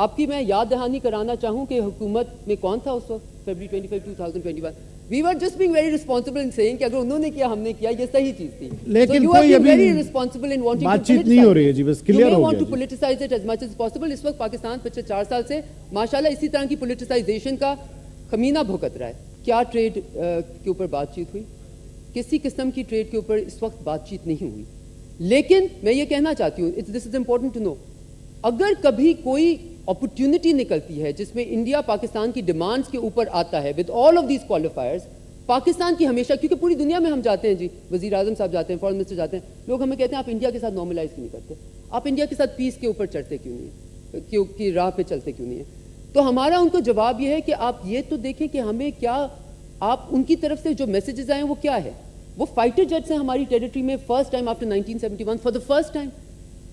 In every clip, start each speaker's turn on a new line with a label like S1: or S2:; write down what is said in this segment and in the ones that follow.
S1: آپ کی میں یاد دہانی کرانا چاہوں کہ حکومت میں کون تھا اس وقت فیبری 25 2021 We were just being very responsible in saying کہ اگر انہوں نے کیا ہم نے کیا یہ صحیح چیز تھی.
S2: لیکن
S1: کوئی ابھی very responsible in wanting to
S2: بات چیت نہیں ہو رہی ہے جی, بس کلیئر ہو گیا.
S1: You may want to politicize it as much as possible. اس وقت پاکستان پچھلے 4 سال سے ماشاءاللہ اسی طرح کی پولیٹیسائزیشن کا خمینہ بھگت رہا ہے. کیا ٹریڈ کے اوپر بات چیت ہوئی؟ کسی قسم کی ٹریڈ کے اوپر اس وقت بات چیت نہیں ہوئی. لیکن میں یہ کہنا چاہتی ہوں, this is important to know, اگر کبھی کوئی اپرچونٹی نکلتی ہے جس میں انڈیا پاکستان کی ڈیمانڈز کے اوپر آتا ہے with all of these qualifiers, Pakistan کی ہمیشہ, کیونکہ پوری دنیا میں ہم جاتے ہیں جی, وزیر اعظم صاحب جاتے ہیں, فارن منسٹر جاتے ہیں, لوگ ہمیں کہتے ہیں آپ انڈیا کے ساتھ نارملائز کیوں نہیں کرتے, آپ انڈیا کے ساتھ پیس کے اوپر چڑھتے کیوں نہیں ہیں, کی راہ پہ چلتے کیوں نہیں ہیں. تو ہمارا ان کو جواب یہ ہے کہ آپ یہ تو دیکھیں کہ ہمیں کیا, آپ ان کی طرف سے جو میسیجز آئے ہیں وہ کیا ہے. وہ فائٹر جیٹس ہیں ہماری ٹیریٹری میں first time after 1971 for the first time.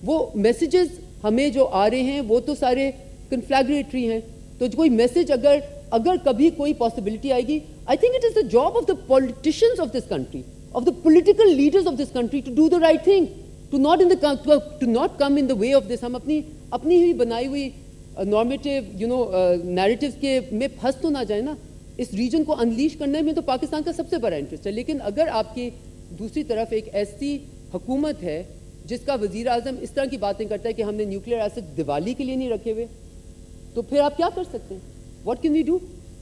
S1: وہ میسیجز ہمیں جو آ رہے ہیں وہ تو سارے کنفلیگریٹری ہیں. تو کوئی میسیج اگر کبھی کوئی پاسبلٹی آئے گی, I think it is the job of the politicians of this country, of the political leaders of this country to do the right thing, to not come in the way of this. ہم اپنی ہی بنائی ہوئی normative narratives کے میں پھنس تو نہ جائیں نا. اس ریجن کو انلیش کرنے میں تو پاکستان کا سب سے بڑا انٹرسٹ ہے. لیکن اگر آپ کی دوسری طرف ایک ایسی حکومت ہے جس کا وزیر اعظم اس طرح کی باتیں کرتا ہے کہ ہم نے نیوکلیئر ایسٹ دیوالی کے لیے نہیں رکھے ہوئے, تو پھر آپ کیا کر سکتے ہیں؟ What can we do?